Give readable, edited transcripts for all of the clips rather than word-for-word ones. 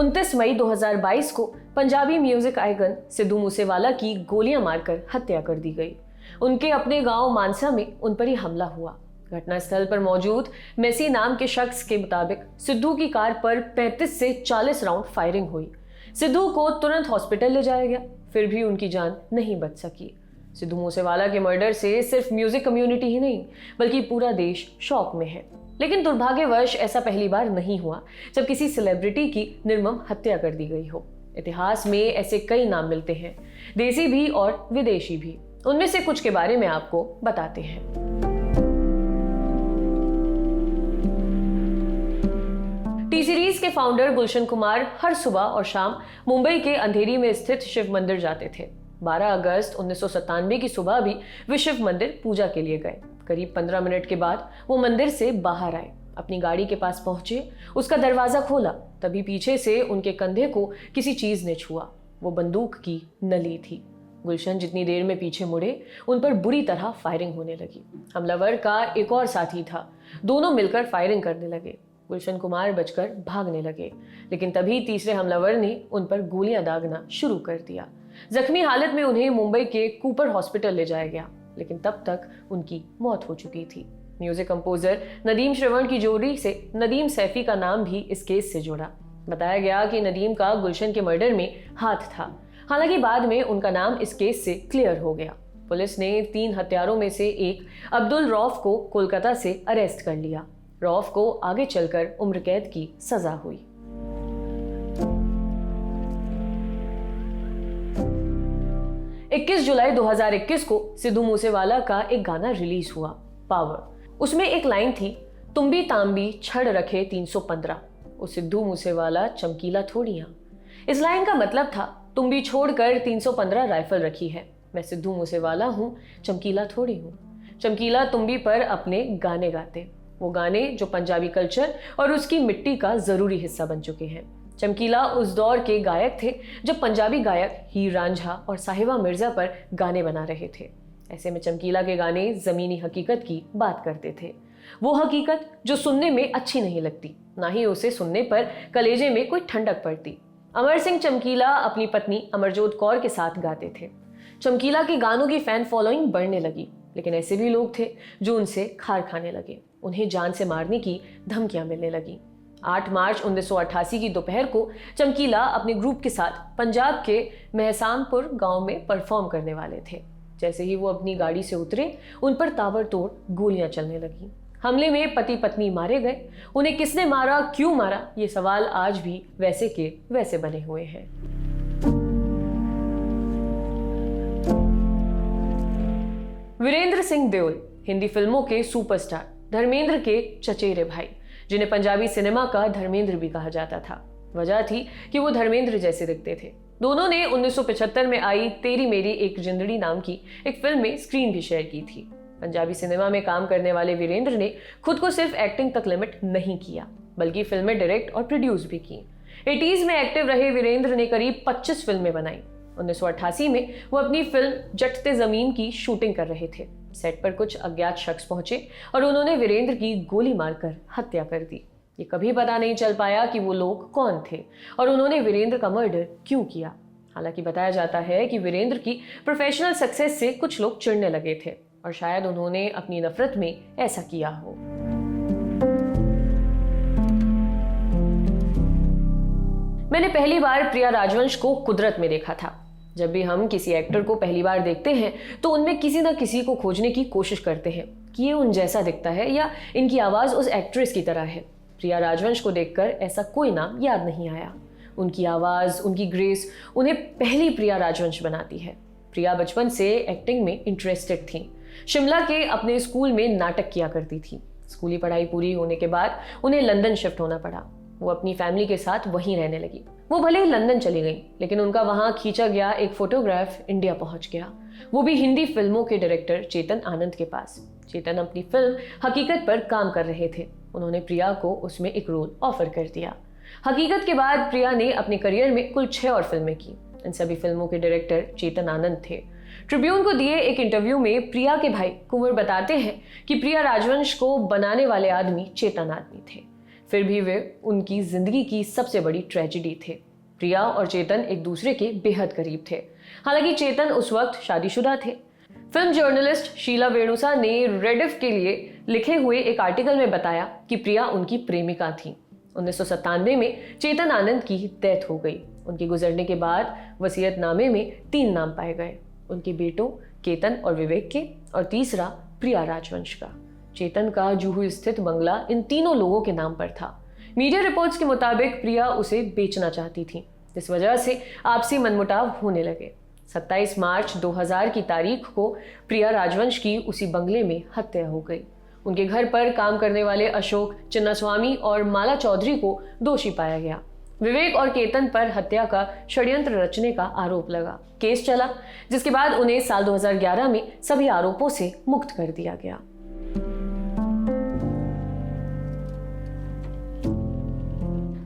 29 मई 2022 को Punjabi music icon Sidhu Moosewala की गोलियां मारकर हत्या कर दी गई। उनके अपने गांव मानसा में उन पर ही हमला हुआ। घटनास्थल पर मौजूद मेसी नाम के शख्स के मुताबिक सिद्धू की कार पर 35 से 40 राउंड फायरिंग हुई। सिद्धू को तुरंत हॉस्पिटल ले जाया गया, फिर भी उनकी जान नहीं बच सकी। सिद्धू मूसेवाला के मर्डर से सिर्फ म्यूजिक कम्युनिटी ही नहीं बल्कि पूरा देश शॉक में है। लेकिन दुर्भाग्यवश ऐसा पहली बार नहीं हुआ जब किसी सेलिब्रिटी की निर्मम हत्या कर दी गई हो। इतिहास में ऐसे कई नाम मिलते हैं, देसी भी और विदेशी भी। उनमें से कुछ के बारे में आपको बताते हैं। टी सीरीज के फाउंडर गुलशन कुमार हर सुबह और शाम मुंबई के अंधेरी में स्थित शिव मंदिर जाते थे। 12 अगस्त 1997 की सुबह भी वे शिव मंदिर पूजा के लिए गए। करीब 15 मिनट के बाद वो मंदिर से बाहर आए, अपनी गाड़ी के पास पहुंचे, उसका दरवाजा खोला, तभी पीछे से उनके कंधे को किसी चीज ने छुआ। वो बंदूक की नली थी। गुलशन जितनी देर में पीछे मुड़े, उन पर बुरी तरह फायरिंग होने लगी। हमलावर का एक और साथी था, दोनों मिलकर फायरिंग करने लगे। गुलशन कुमार बचकर भागने लगे, लेकिन तभी तीसरे हमलावर ने उन पर गोलियां दागना शुरू कर दिया। जख्मी हालत में उन्हें मुंबई के कूपर हॉस्पिटल ले जाया गया, लेकिन तब तक उनकी मौत हो चुकी थी। म्यूजिक कंपोजर नदीम श्रवण की जोड़ी से नदीम सैफी का नाम भी इस केस से जुड़ा। बताया गया कि नदीम का गुलशन के मर्डर में हाथ था, हालांकि बाद में उनका नाम इस केस से क्लियर हो गया। पुलिस ने 3 हत्यारों में से एक अब्दुल रौफ को कोलकाता से अरेस्ट कर लिया। रौफ को आगे चलकर उम्र कैद की सजा हुई। इक्कीस जुलाई 2021 को सिद्धू मूसेवाला का एक गाना रिलीज हुआ, पावर। उसमें एक लाइन थी, तुम्बी तांबी छड़ रखे 315, ओ सिद्धू मूसेवाला चमकीला थोड़ियां। इस लाइन का मतलब था, तुम्बी छोड़कर 315 राइफल रखी है, मैं सिद्धू मूसेवाला हूं, चमकीला थोड़ी हूं। चमकीला तुम्बी पर अपने गाने गाते, वो गाने जो पंजाबी कल्चर और उसकी मिट्टी का जरूरी हिस्सा बन चुके हैं। चमकीला उस दौर के गायक थे जब पंजाबी गायक हीर रांझा और साहिबा मिर्जा पर गाने बना रहे थे। ऐसे में चमकीला के गाने जमीनी हकीकत की बात करते थे, वो हकीकत जो सुनने में अच्छी नहीं लगती, ना ही उसे सुनने पर कलेजे में कोई ठंडक पड़ती। अमर सिंह चमकीला अपनी पत्नी अमरजोत कौर के साथ गाते थे। चमकीला के गानों की फैन फॉलोइंग बढ़ने लगी, लेकिन ऐसे भी लोग थे जो उनसे खार खाने लगे। उन्हें जान से मारने की धमकियां मिलने लगी। 8 मार्च 1988 की दोपहर को चमकीला अपने ग्रुप के साथ पंजाब के महसामपुर गांव में परफॉर्म करने वाले थे। जैसे ही वो अपनी गाड़ी से उतरे, उन पर ताबड़तोड़ गोलियां चलने लगी। हमले में पति पत्नी मारे गए। उन्हें किसने मारा, क्यों मारा, ये सवाल आज भी वैसे के वैसे बने हुए हैं। वीरेंद्र सिंह देओल हिंदी फिल्मों के सुपरस्टार, धर्मेंद्र के चचेरे भाई, जिन्हें पंजाबी सिनेमा का धर्मेंद्र भी कहा जाता था। वजह थी कि वो धर्मेंद्र जैसे दिखते थे। दोनों ने 1975 में आई तेरी मेरी एक जिंदड़ी नाम की एक फिल्म में स्क्रीन भी शेयर की थी। पंजाबी सिनेमा में काम करने वाले वीरेंद्र ने खुद को सिर्फ एक्टिंग तक लिमिट नहीं किया, बल्कि फिल्में डायरेक्ट और प्रोड्यूस भी की। 80s में एक्टिव रहे वीरेंद्र ने करीब 25 फिल्में बनाई। 1988 में वो अपनी फिल्म जटते जमीन की शूटिंग कर रहे थे। सेट पर कुछ अज्ञात शख्स पहुंचे और उन्होंने वीरेंद्र की गोली मारकर हत्या कर दी। ये कभी पता नहीं चल पाया कि वो लोग कौन थे और उन्होंने वीरेंद्र का मर्डर क्यों किया। हालांकि बताया जाता है कि वीरेंद्र की प्रोफेशनल सक्सेस से कुछ लोग चिढ़ने लगे थे और शायद उन्होंने अपनी नफरत में ऐसा किया हो। मैंने पहली बार प्रिया राजवंश को कुदरत में देखा था। जब भी हम किसी एक्टर को पहली बार देखते हैं तो उनमें किसी न किसी को खोजने की कोशिश करते हैं कि ये उन जैसा दिखता है या इनकी आवाज़ उस एक्ट्रेस की तरह है। प्रिया राजवंश को देखकर ऐसा कोई नाम याद नहीं आया। उनकी आवाज़, उनकी ग्रेस उन्हें पहली प्रिया राजवंश बनाती है। प्रिया बचपन से एक्टिंग में इंटरेस्टेड थी। शिमला के अपने स्कूल में नाटक किया करती थी। स्कूली पढ़ाई पूरी होने के बाद उन्हें लंदन शिफ्ट होना पड़ा। वो अपनी फैमिली के साथ वहीं रहने लगी। वो भले ही लंदन चली गई, लेकिन उनका वहां खींचा गया एक फोटोग्राफ इंडिया पहुंच गया, वो भी हिंदी फिल्मों के डायरेक्टर चेतन आनंद के पास। चेतन अपनी फिल्म हकीकत पर काम कर रहे थे। उन्होंने प्रिया को उसमें एक रोल ऑफर कर दिया। हकीकत के बाद प्रिया ने अपने करियर में कुल 6 और फिल्में की। इन सभी फिल्मों के डायरेक्टर चेतन आनंद थे। ट्रिब्यून को दिए एक इंटरव्यू में प्रिया के भाई कुंवर बताते हैं कि प्रिया राजवंश को बनाने वाले आदमी चेतन आदमी थे। फिर भी वे उनकी जिंदगी की सबसे बड़ी ट्रेजेडी थे। प्रिया और चेतन एक दूसरे के बेहद करीब थे। हालांकि चेतन उस वक्त शादीशुदा थे। फिल्म जर्नलिस्ट शीला वेणुसा ने रेडिफ के लिए लिखे हुए एक आर्टिकल में बताया कि प्रिया उनकी प्रेमिका थी। 1997 में चेतन आनंद की डेथ हो गई। उनके गुजरने के बाद वसीयतनामे में 3 नाम पाए गए, उनके बेटों केतन और विवेक के, और तीसरा प्रिया राजवंश का। चेतन का जुहू स्थित बंगला इन तीनों लोगों के नाम पर था। मीडिया रिपोर्ट्स के मुताबिक प्रिया उसे बेचना चाहती थी, इस वजह से आपसी मनमुटाव होने लगे। 27 मार्च 2000 की तारीख को प्रिया राजवंश की उसी बंगले में हत्या हो गई। उनके घर पर काम करने वाले अशोक चिन्नास्वामी और माला चौधरी को दोषी पाया गया। विवेक और केतन पर हत्या का षड्यंत्र रचने का आरोप लगा। केस चला, जिसके बाद उन्हें साल 2011 में सभी आरोपों से मुक्त कर दिया गया।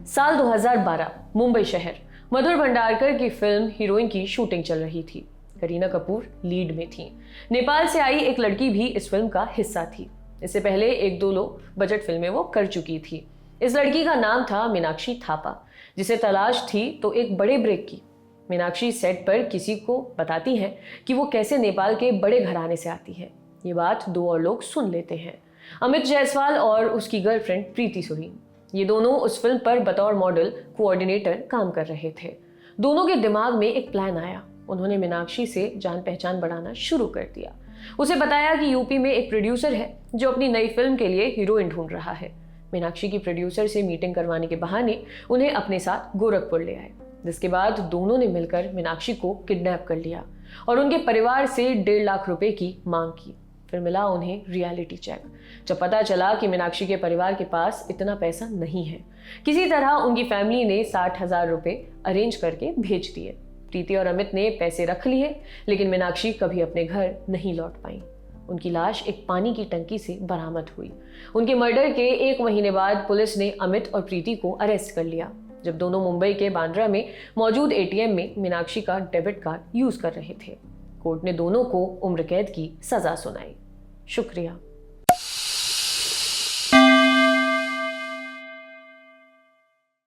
साल 2012 मुंबई शहर। मधुर भंडारकर की फिल्म हीरोइन की शूटिंग चल रही थी। करीना कपूर लीड में थी। नेपाल से आई एक लड़की भी इस फिल्म का हिस्सा थी। इससे पहले 1-2 बजट फिल्में वो कर चुकी थी। इस लड़की का नाम था मीनाक्षी थापा, जिसे तलाश थी तो एक बड़े ब्रेक की। मीनाक्षी सेट पर किसी को बताती है कि वो कैसे नेपाल के बड़े घराने से आती है। ये बात 2 और लोग सुन लेते हैं, अमित जायसवाल और उसकी गर्लफ्रेंड प्रीति सुरीन। ये दोनों उस फिल्म पर बतौर मॉडल कोऑर्डिनेटर काम कर रहे थे। दोनों के दिमाग में एक प्लान आया। उन्होंने मीनाक्षी से जान पहचान बढ़ाना शुरू कर दिया। उसे बताया कि यूपी में एक प्रोड्यूसर है जो अपनी नई फिल्म के लिए हीरोइन ढूंढ रहा है। मीनाक्षी की प्रोड्यूसर से मीटिंग करवाने के बहाने उन्हें अपने साथ गोरखपुर ले आए, जिसके बाद दोनों ने मिलकर मीनाक्षी को किडनैप कर लिया और उनके परिवार से 1.5 लाख रुपए की मांग की। फिर मिला उन्हें रियलिटी चेक। जब पता चला कि मीनाक्षी के परिवार के पास इतना पैसा नहीं है, किसी तरह उनकी फैमिली ने 60,000 रुपए अरेंज करके भेज दिए। प्रीति और अमित ने पैसे रख लिए, लेकिन मीनाक्षी कभी अपने घर नहीं लौट पाई। उनकी लाश एक पानी की टंकी से बरामद हुई। उनके मर्डर के 1 महीने बाद पुलिस ने अमित और प्रीति को अरेस्ट कर लिया, जब दोनों मुंबई के बांद्रा में मौजूद एटीएम में मीनाक्षी का डेबिट कार्ड यूज कर रहे थे। कोर्ट ने दोनों को उम्र कैद की सजा सुनाई। शुक्रिया।